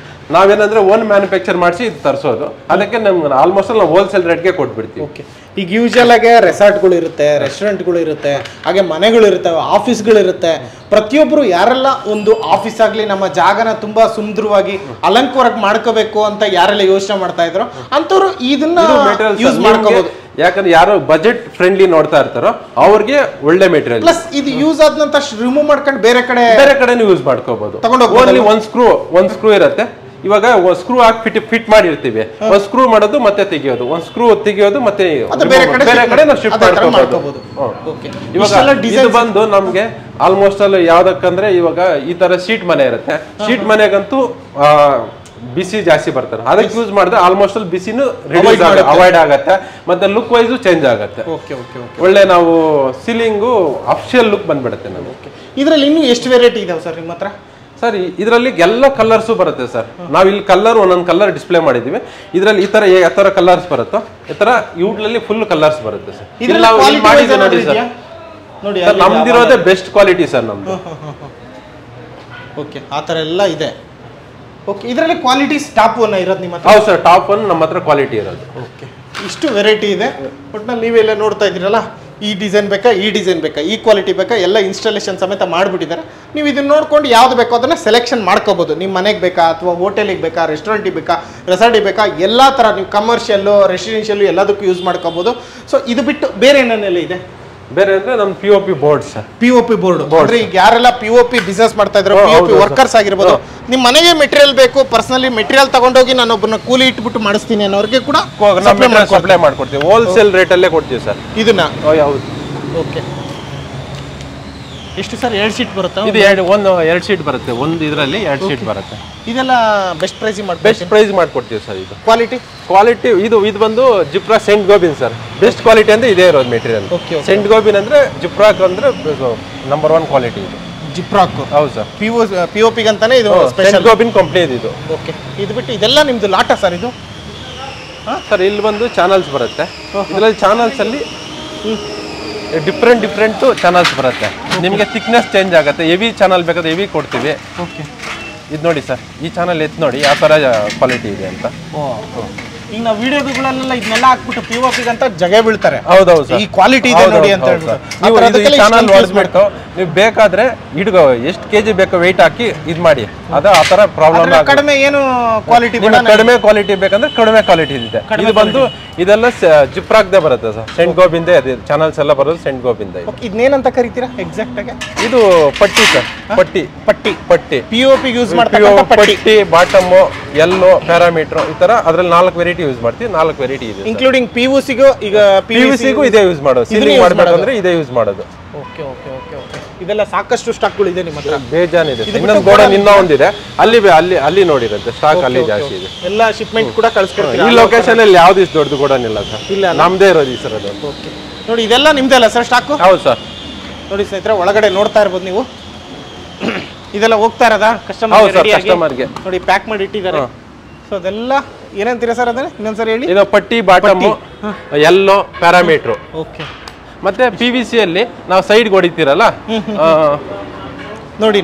ನಾವೇನಂದ್ರೆ ಓನ್ ಮ್ಯಾನುಫ್ಯಾಕ್ಚರ್ ಮಾಡಿಸಿ ಇದು ತರಿಸೋದು. ಅದಕ್ಕೆ ನಮ್ಗೆ ಆಲ್ಮೋಸ್ಟ್ ನಾವು ಹೋಲ್ಸೇಲ್ ರೇಟ್ಗೆ ಕೊಟ್ಬಿಡ್ತೀವಿ. ಈಗ ಯೂಶಲ್ ಆಗಿ ರೆಸಾರ್ಟ್ಗಳು ಇರುತ್ತೆ, ರೆಸ್ಟೋರೆಂಟ್ಗಳು ಇರುತ್ತೆ, ಹಾಗೆ ಮನೆಗಳು ಇರ್ತವೆ, ಆಫೀಸ್ಗಳು ಇರುತ್ತೆ. ಪ್ರತಿಯೊಬ್ಬರು ಯಾರೆಲ್ಲ ಒಂದು ಆಫೀಸ್ ಆಗಲಿ ನಮ್ಮ ಜಾಗನ ತುಂಬಾ ಸುಂದರವಾಗಿ ಅಲಂಕಾರಕ್ಕೆ ಮಾಡ್ಕೋಬೇಕು ಅಂತ ಯಾರೆಲ್ಲ ಯೋಚನೆ ಮಾಡ್ತಾ ಇದ್ರು ಅಂಥವ್ರು ಇದನ್ನ ಯೂಸ್ ಮಾಡ್ಕೋಬಹುದು. ಯಾಕಂದ್ರೆ ಯಾರು ಬಜೆಟ್ ಫ್ರೆಂಡ್ಲಿ ನೋಡ್ತಾ ಇರ್ತಾರೋ ಅವ್ರಿಗೆ ಒಳ್ಳೆ ಮೆಟೀರಿಯಲ್. ಪ್ಲಸ್ ಇದು ಯೂಸ್ ಆದ ನಂತರ ರಿಮೂವ್ ಮಾಡ್ಕೊಂಡು ಬೇರೆ ಕಡೆ ಯೂಸ್ ಮಾಡ್ಕೋಬಹುದು. ತಗೊಂಡೋಗಿ ಒಂದ್ ಸ್ಕ್ರೂ ಇರುತ್ತೆ. ಇವಾಗ ಸ್ಕ್ರೂ ಹಾಕಿ ಫಿಟ್ ಮಾಡಿರ್ತೀವಿ. ಒಂದ್ ಸ್ಕ್ರೂ ಮಾಡೋದು ಮತ್ತೆ ತೆಗಿಯೋದು, ಒಂದ್ ಸ್ಕ್ರೂ ತೆಗಿಯೋದು ಮತ್ತೆ ಬೇರೆ ಕಡೆ ನಾವು ಶಿಫ್ಟ್ ಮಾಡ್ಕೋಬಹುದು. ಇವಾಗ ಇದು ಬಂದು ನಮ್ಗೆ ಆಲ್ಮೋಸ್ಟ್ ಅಲ್ಲಿ ಯಾವ್ದಕ್ಕಂದ್ರೆ ಇವಾಗ ಈ ತರ ಶೀಟ್ ಮನೆ ಇರುತ್ತೆ. ಶೀಟ್ ಮನೆಗಂತೂ ಬಿಸಿ ಜಾಸ್ತಿ ಬರ್ತಾರೆ. ಅದಕ್ಕೆ ಯೂಸ್ ಮಾಡಿದ್ರೆ ಆಲ್ಮೋಸ್ಟ್ ಅಲ್ಲಿ ಬಿಸಿನೂ ಅವಾಯ್ಡ್ ಆಗತ್ತೆ, ಮತ್ತೆ ಲುಕ್ ವೈಸು ಚೇಂಜ್ ಆಗತ್ತೆ. ಒಳ್ಳೆ ನಾವು ಸೀಲಿಂಗು ಅಫಿಷಿಯಲ್ ಲುಕ್ ಬಂದ್ಬಿಡುತ್ತೆ ನಮಗೆ. ಇದ್ರಲ್ಲಿ ಇನ್ನೂ ಎಷ್ಟು ವೆರೈಟಿ ಇದಾವೆ ಸರ್ ನಿಮ್ಮ ಹತ್ರ? ಸರ್ ಇದರಲ್ಲಿ ಎಲ್ಲ ಕಲರ್ಸು ಬರುತ್ತೆ ಸರ್. ನಾವು ಇಲ್ಲಿ ಕಲರ್ ಒಂದೊಂದು ಕಲರ್ ಡಿಸ್ಪ್ಲೇ ಮಾಡಿದೀವಿ. ಇದರಲ್ಲಿ ಈ ತರ ಕಲರ್ಸ್ ಬರುತ್ತೋ ಈ ತರ ಇವುಗಳಲ್ಲಿ ಫುಲ್ ಕಲರ್ಸ್ ಬರುತ್ತೆ ಸರ್. ನೋಡಿ ಸರ್, ನಮ್ದಿರೋದೇ ಬೆಸ್ಟ್ ಕ್ವಾಲಿಟಿ ಸರ್ ನಮ್ದು. ಓಕೆ, ಆ ತರ ಎಲ್ಲ ಇದೆ. ಓಕೆ, ಇದರಲ್ಲಿ ಕ್ವಾಲಿಟೀಸ್ ಟಾಪ್ 1 ಇರೋದು ನಿಮ್ಮ ಹತ್ರ? ಹೌದು ಸರ್, ಟಾಪ್ 1 ನಮ್ಮ ಹತ್ರ ಕ್ವಾಲಿಟಿ ಇರೋದು. ಓಕೆ, ಇಷ್ಟು ವೆರೈಟಿ ಇದೆ. ಒಟ್ಟಿನಲ್ಲಿ ನೀವೆಲ್ಲ ನೋಡ್ತಾ ಇದ್ದೀರಲ್ಲ, ಈ ಡಿಸೈನ್ ಬೇಕಾ, ಈ ಡಿಸೈನ್ ಬೇಕಾ, ಈ ಕ್ವಾಲಿಟಿ ಬೇಕಾ, ಎಲ್ಲ ಇನ್ಸ್ಟಾಲೇಷನ್ ಸಮೇತ ಮಾಡಿಬಿಟ್ಟಿದ್ದಾರೆ. ನೀವು ಇದನ್ನ ನೋಡ್ಕೊಂಡು ಯಾವ್ದು ಬೇಕೋ ಅದನ್ನ ಸೆಲೆಕ್ಷನ್ ಮಾಡ್ಕೋಬಹುದು. ನಿಮ್ಮ ಮನೆಗೆ ಬೇಕಾ, ಅಥವಾ ಹೋಟೆಲಿಗೆ ಬೇಕಾ, ರೆಸ್ಟೋರೆಂಟಿಗೆ ಬೇಕಾ, ರೆಸಾರ್ಟಿಗೆ ಬೇಕಾ, ಎಲ್ಲ ಥರ ನೀವು ಕಮರ್ಷಿಯಲ್ಲು, ರೆಸಿಡೆನ್ಷಿಯಲ್ಲು ಎಲ್ಲದಕ್ಕೂ ಯೂಸ್ ಮಾಡ್ಕೋಬಹುದು. ಸೊ ಇದು ಬಿಟ್ಟು ಬೇರೆ ಏನೇನೆಲ್ಲ ಇದೆ? ಬೇರೆ ಅಂದ್ರೆ ನಮ್ಮ POP board sir. POP board ಅಂದ್ರೆ ಈಗ ಯಾರೆಲ್ಲ POP ಬಿಸ್ನೆಸ್ ಮಾಡ್ತಾ ಇದ್ರು, POP ವರ್ಕರ್ಸ್ ಆಗಿರ್ಬೋದು, ನಿಮ್ಮ ಮನೆಗೆ ಮೆಟೀರಿಯಲ್ ಬೇಕು, ಪರ್ಸನಲಿ ಮೆಟೀರಿಯಲ್ ತಗೊಂಡೋಗಿ ನಾನು ಒಬ್ಬನ ಕೂಲಿ ಇಟ್ಬಿಟ್ಟು ಮಾಡಿಸ್ತೀನಿ ಅನ್ನೋರಿಗೆ ಕೂಡ ಸಪ್ಲೈ ಮಾಡ್ಕೊಡ್ತೀವಿ. ಹೋಲ್ಸೇಲ್ ರೇಟ್ ಅಲ್ಲೇ ಕೊಡ್ತೀವಿ ಸರ್ ಇದನ್ನ. ಹೌದು. ಓಕೆ, ಎಷ್ಟು ಸರ್? 2 ಶೀಟ್ ಬರುತ್ತೆ. ಇದು 2 ಶೀಟ್ ಬರುತ್ತೆ. ಒಂದು ಇದರಲ್ಲಿ 2 ಶೀಟ್ ಬರುತ್ತೆ. ಇದೆಲ್ಲ ಬೆಸ್ಟ್ ಪ್ರೈಸ್ ಮಾಡ್ಕೊಡ್ತೀವಿ ಸರ್. ಇದು ಕ್ವಾಲಿಟಿ ಇದು ಬಂದು ಜಿಪ್ರಾ ಸೆಂಟ್ ಗೋಬಿನ್ ಸರ್. ಬೆಸ್ಟ್ ಕ್ವಾಲಿಟಿ ಅಂದ್ರೆ ಇದೇ ಇರೋದು ಮೆಟೀರಿಯಲ್. ಸೆಂಟ್ ಗೋಬಿನ್ ಅಂದ್ರೆ ಜಿಪ್ರಾಕ್ ಅಂದ್ರೆ ನಂಬರ್ 1 ಕ್ವಾಲಿಟಿ ಇದು. ಜಿಪ್ರಾಕ್. ಹೌದು ಸರ್, POP ಅಂತಾನೆ ಇದು ಸ್ಪೆಷಲ್ ಗೋಬಿನ್ ಕಂಪ್ನಿ ಇದು. ಓಕೆ, ಇದು ಬಿಟ್ಟು ಇದೆಲ್ಲ ನಿಮ್ದು ಲಾಟ ಸರ್ ಇದು? ಸರ್ ಇಲ್ಲಿ ಬಂದು ಚಾನಲ್ಸ್ ಬರುತ್ತೆ. ಇದರಲ್ಲಿ ಚಾನಲ್ಸ್ ಅಲ್ಲಿ ಡಿಫ್ರೆಂಟ್ ಚಾನಲ್ಸ್ ಬರುತ್ತೆ. ನಿಮಗೆ ಥಿಕ್ನೆಸ್ ಚೇಂಜ್ ಆಗುತ್ತೆ. ಹೆವಿ ಚಾನಲ್ ಬೇಕಾದ್ರೆ ಹೆವಿ ಕೊಡ್ತೀವಿ. ಓಕೆ, ಇದು ನೋಡಿ ಸರ್, ಈ ಚಾನಲ್ ಎತ್ತು ನೋಡಿ ಯಾವ ಥರ ಕ್ವಾಲಿಟಿ ಇದೆ ಅಂತ. ಈಗ ನಾವು ವಿಡಿಯೋಗಳೆಲ್ಲ ಇದನ್ನೆಲ್ಲ ಹಾಕ್ಬಿಟ್ಟು POP ಅಂತ ಜಗ ಬೀಳ್ತಾರೆ. ಹೌದೌದು ಸರ್, ಈ ಕ್ವಾಲಿಟಿ ಇದೆ ನೋಡಿ ಅಂತ ಹೇಳ್ಬಿಟ್ಟು ಚಾನಲ್ ನೋಡ್ಬಿಟ್ಟು ನೀವು ಬೇಕಾದ್ರೆ ಇಡ್ಗೋ ಎಷ್ಟು kg ಬೇಕೋ ವೆಯ್ಟ್ ಹಾಕಿ ಇದು ಮಾಡಿ. ಅದು ಆ ಥರ ಪ್ರಾಬ್ಲಮ್. ಕಡಿಮೆ ಏನು ಕ್ವಾಲಿಟಿ ಕಡಿಮೆ ಕ್ವಾಲಿಟಿ ಬೇಕಂದ್ರೆ ಕಡಿಮೆ ಕ್ವಾಲಿಟಿ ಇದೆ. ಇದು ಬಂದು ಇದೆಲ್ಲ ಜಿಪ್ರಾಕ್ದೇ ಬರುತ್ತೆ ಸರ್. ಸೆಂಟ್ ಗೋಬಿಂದೆ ಅದು ಚಾನಲ್ಸ್ ಎಲ್ಲ ಬರೋದು ಸೆಂಟ್ ಗೋಬಿಂದ. ಇದನ್ನೇನಂತ ಕರಿತೀರಾ ಎಕ್ಸಾಕ್ಟ್ ಆಗಿ? ಇದು ಪಟ್ಟಿ ಸರ್. ಪಟ್ಟಿ POP ಯೂಸ್ ಮಾಡ್ತಾರೆ. ಪಟ್ಟಿ, ಬಾಟಮ್, ಎಲ್ಲೋ, ಪ್ಯಾರಾಮೀಟರ್, ಈ ತರ ಅದ್ರಲ್ಲಿ 4 ವೆರೈಟಿ ಯೂಸ್ ಮಾಡ್ತೀವಿ. 4 ವೆರೈಟಿ ಇದೆ, ಇನ್ಕ್ಲೂಡಿಂಗ್ PVC-ಗೂ. ಈಗ PVC-ಗೂ ಇದೇ ಯೂಸ್ ಮಾಡೋದು. ಸೀಲಿಂಗ್ ಮಾಡಬೇಕಂದ್ರೆ ಇದೇ ಯೂಸ್ ಮಾಡೋದು. ಓಕೆ, ಇದೆಲ್ಲ ಸಾಕಷ್ಟು ಸ್ಟಾಕ್ಗಳು ಇದೆ ನಿಮ್ಮ ಹತ್ರ? ಬೇಜಾನಿದೆ. ಇನ್ನೊಂದು ಗೋಡನ್ ಇನ್ನೂ ಒಂದಿದೆ, ಅಲ್ಲಿ ನೋಡಿರುತ್ತೆ ಸ್ಟಾಕ್ ಅಲ್ಲಿ ಜಾಸ್ತಿ ಇದೆ. ಎಲ್ಲ ಶಿಪ್ಮೆಂಟ್ ಕೂಡ ಕಳಿಸ್ಕೊಡ್ತೀವಿ. ಈ ಲೊಕೇಶನ್ ಅಲ್ಲಿ ಯಾವ್ದು ದೊಡ್ಡ ಗೋಡನ್ ಇಲ್ಲ ಸರ್. ಇಲ್ಲ, ನಮ್ದೇ ಇರೋದು ಸರ್ ಅದು. ಓಕೆ, ನೋಡಿ ಇದೆಲ್ಲ ನಿಮ್ದೇ ಅಲ್ಲ ಸರ್ ಸ್ಟಾಕು? ಹೌದು ಸರ್. ನೋಡಿ ಸ್ನೇಹಿತರೆ, ಒಳಗಡೆ ನೋಡ್ತಾ ಇರ್ಬೋದು ನೀವು. ಇದೆಲ್ಲ ಹೋಗ್ತಾ ಇರೋದಾ ಕಸ್ಟಮರ್ಗೆ? ನೋಡಿ ಪ್ಯಾಕ್ ಮಾಡಿ ಇಟ್ಟಿದ್ದಾರೆ. ಸೊ ಅದೆಲ್ಲ ಏನಂತೀರಾ ಸರ್ ಅದನ್ನ ಇನ್ನೊಂದ್ಸರಿ ಹೇಳಿ? ಇದು ಪಟ್ಟಿ, ಬಾಟಮ್, ಎಲ್ಲೋ, ಪ್ಯಾರಾಮೀಟರ್. ಓಕೆ, ಮತ್ತೆ PVC ಅಲ್ಲಿ ನಾವು ಸೈಡ್ ಹೊಡಿತೀರಲ್ಲ, ನೋಡಿ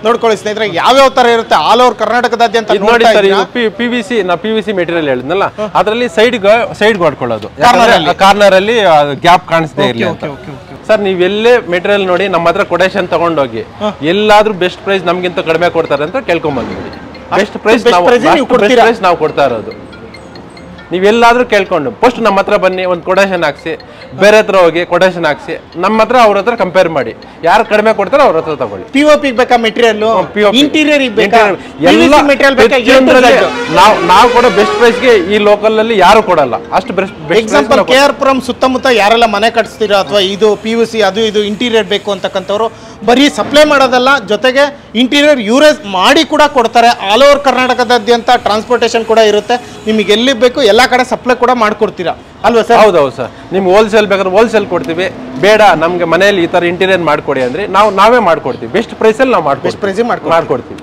ನೋಡ್ಕೊಳ್ಳಿ ಸ್ನೇಹಿತರೆ, ಯಾವ್ಯಾವ ತರ ಇರುತ್ತೆ ಆಲ್ ಓವರ್ ಕರ್ನಾಟಕದಾದ್ಯಂತ. ನೋಡಿ ಸರ್, PVC ಮೆಟೀರಿಯಲ್ ಹೇಳಿದ್ನಲ್ಲ, ಅದರಲ್ಲಿ ಸೈಡ್ ಹೊಡ್ಕೊಳ್ಳೋದು. ಕಾರ್ನರ್ ಅಲ್ಲಿ ಗ್ಯಾಪ್ ಕಾಣಿಸ್ತಾ ಇರಲಿ ಅಂತ ಸರ್. ನೀವು ಎಲ್ಲೇ ಮೆಟೀರಿಯಲ್ ನೋಡಿ ನಮ್ಮ ಹತ್ರ ಕೊಟೇಶನ್ ತಗೊಂಡೋಗಿ ಎಲ್ಲಾದ್ರೂ ಬೆಸ್ಟ್ ಪ್ರೈಸ್ ನಮ್ಗಿಂತ ಕಡಿಮೆ ಕೊಡ್ತಾರೆ ಅಂತ ಕೇಳ್ಕೊಂಬಂದ್ಬಿಡಿ. ಬೆಸ್ಟ್ ಪ್ರೈಸ್ ನಾವು ಕೊಡ್ತಾ ಇರೋದು. ನೀವೆಲ್ಲಾದ್ರೂ ಕೇಳ್ಕೊಂಡು ಫಸ್ಟ್ ನಮ್ಮ ಹತ್ರ ಬನ್ನಿ, ಒಂದು ಕೊಟೇಶನ್ ಹಾಕ್ಸಿ, ಬೇರೆ ಹತ್ರ ಹೋಗಿ ಕೊಟೇಶನ್ ಹಾಕ್ಸಿ, ನಮ್ಮ ಹತ್ರ ಅವ್ರ ಹತ್ರ ಕಂಪೇರ್ ಮಾಡಿ, ಯಾರು ಕಡಿಮೆ ಕೊಡ್ತಾರೋ ಅವ್ರ ಹತ್ರ ತಗೊಳ್ಳಿ. POP ಬೇಕಾ ಮೆಟೀರಿಯಲ್, ಇಂಟೀರಿಯರ್ ಬೇಕಾ, ಎಲ್ಲ ಮೆಟೀರಿಯಲ್ ನಾವು ಕೊಡೋ ಬೆಸ್ಟ್ ಪ್ರೈಸ್ಗೆ ಈ ಲೋಕಲ್ ಅಲ್ಲಿ ಯಾರು ಕೊಡಲ್ಲ, ಅಷ್ಟು ಬೆಸ್ಟ್. ಎಕ್ಸಾಂಪಲ್ KR ಪುರಂ ಸುತ್ತಮುತ್ತ ಯಾರೆಲ್ಲ ಮನೆ ಕಟ್ಸ್ತೀರಾ ಅಥವಾ ಇದು PVC ಅದು ಇದು ಇಂಟೀರಿಯರ್ ಬೇಕು ಅಂತಕ್ಕಂಥವ್ರು ಬರೀ ಸಪ್ಲೈ ಮಾಡೋದಲ್ಲ, ಜೊತೆಗೆ ಇಂಟೀರಿಯರ್ ಯೂರೇಜ್ ಮಾಡಿ ಕೂಡ ಕೊಡ್ತಾರೆ. ಆಲ್ ಓವರ್ ಕರ್ನಾಟಕದಾದ್ಯಂತ ಟ್ರಾನ್ಸ್ಪೋರ್ಟೇಷನ್ ಕೂಡ ಇರುತ್ತೆ. ನಿಮಗೆ ಎಲ್ಲಿ ಬೇಕು ಎಲ್ಲ ಕಡೆ ಸಪ್ಲೈ ಕೂಡ ಮಾಡ್ಕೊಡ್ತೀರಾ ಅಲ್ವಾ ಸರ್? ಹೌದೌದು ಸರ್. ನಿಮ್ಗೆ ಹೋಲ್ಸೇಲ್ ಬೇಕಾದ್ರೆ ಹೋಲ್ಸೇಲ್ ಕೊಡ್ತೀವಿ, ಬೇಡ ನಮ್ಗೆ ಮನೆಯಲ್ಲಿ ಈ ತರ ಇಂಟೀರಿಯರ್ ಮಾಡ್ಕೊಡಿ ಅಂದ್ರೆ ನಾವೇ ಮಾಡ್ಕೊಡ್ತೀವಿ. ಬೆಸ್ಟ್ ಪ್ರೈಸ್ ಅಲ್ಲಿ ನಾವು ಮಾಡ್ಕೊಡ್ತೀವಿ.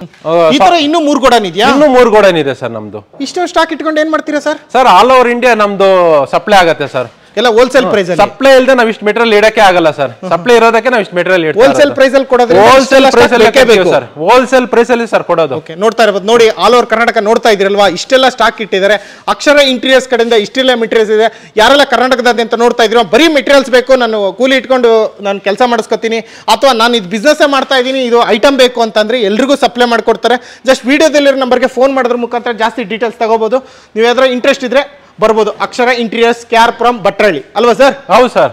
ಈ ತರ ಇನ್ನೂ 3 ಗೋಡನ್ ಇದೆಯಾ? ಇನ್ನೂ 3 ಗೋಡನ್ ಇದೆ ಸರ್ ನಮ್ದು. ಇಷ್ಟು ಸ್ಟಾಕ್ ಇಟ್ಕೊಂಡು ಏನ್ ಮಾಡ್ತೀರಾ sir? Sir all over India ನಮ್ದು ಸಪ್ಲೈ ಆಗತ್ತೆ ಸರ್. ಎಲ್ಲ ಹೋಲ್ಸೇಲ್ ಪ್ರೈಸ್ ಅಲ್ಲಿ. ಸಪ್ಲೈ ಇಲ್ಲದೆ ನಾವು ಇಷ್ಟು ಮೆಟೀರಿಯಲ್ ಇಡಕ್ಕೆ ಆಗಲ್ಲ ಸರ್. ಸಪ್ಲೈ ಇರೋದಕ್ಕೆ ನಾವು ಇಷ್ಟು ಮೆಟೀರಿಯಲ್ ಇಡ್ತೀವಿ. ಹೋಲ್ಸೇಲ್ ಪ್ರೈಸ್ ಅಲ್ಲಿ ಕೊಡೋದು, ಹೋಲ್ಸೇಲ್ ಪ್ರೈಸ್ ಅಲ್ಲಿ ಸರ್, ಹೋಲ್ಸೇಲ್ ಪ್ರೈಸ್ ಅಲ್ಲಿ ಸರ್ ಕೊಡೋದು. ಓಕೆ, ನೋಡ್ತಾ ಇರಬಹುದು ನೋಡಿ, ಆಲ್ ಓವರ್ ಕರ್ನಾಟಕ ನೋಡ್ತಾ ಇದ್ರಲ್ವಾ, ಇಷ್ಟೆಲ್ಲ ಸ್ಟಾಕ್ ಇಟ್ಟಿದ್ದಾರೆ. ಅಕ್ಷರ ಇಂಟೀರಿಯರ್ಸ್ ಕಡೆಯಿಂದ ಇಷ್ಟೆಲ್ಲ ಮೆಟೀರಿಯಲ್ಸ್ ಇದೆ. ಯಾರೆಲ್ಲ ಕರ್ನಾಟಕದಾದ್ಯಂತ ನೋಡ್ತಾ ಇದ್ರು ಬರೀ ಮೆಟೀರಿಯಲ್ಸ್ ಬೇಕು, ನಾನು ಕೂಲಿ ಇಟ್ಕೊಂಡು ನಾನು ಕೆಲಸ ಮಾಡಿಸ್ಕೊತೀನಿ, ಅಥವಾ ನಾನು ಇದು ಬಿಸ್ನೆಸ್ ಮಾಡ್ತಾ ಇದ್ದೀನಿ, ಇದು ಐಟಮ್ ಬೇಕು ಅಂತಂದ್ರೆ ಎಲ್ರಿಗೂ ಸಪ್ಲೈ ಮಾಡ್ಕೊಡ್ತಾರೆ. ಜಸ್ಟ್ ವಿಡಿಯೋದಲ್ಲಿರೋ ನಂಬರ್ಗೆ ಫೋನ್ ಮಾಡೋದ್ರ ಮುಖಾಂತರ ಜಾಸ್ತಿ ಡೀಟೇಲ್ಸ್ ತಗೋಬಹುದು. ನೀವು ಯಾವ್ದಾರ ಇಂಟ್ರೆಸ್ಟ್ ಇದ್ರೆ ಬರ್ಬೋದು. ಅಕ್ಷರ ಇಂಟೀರಿಯರ್ಸ್, KR ಪುರಂ, ಭಟ್ರಳ್ಳಿ ಅಲ್ವಾ ಸರ್? ಹೌದು ಸರ್.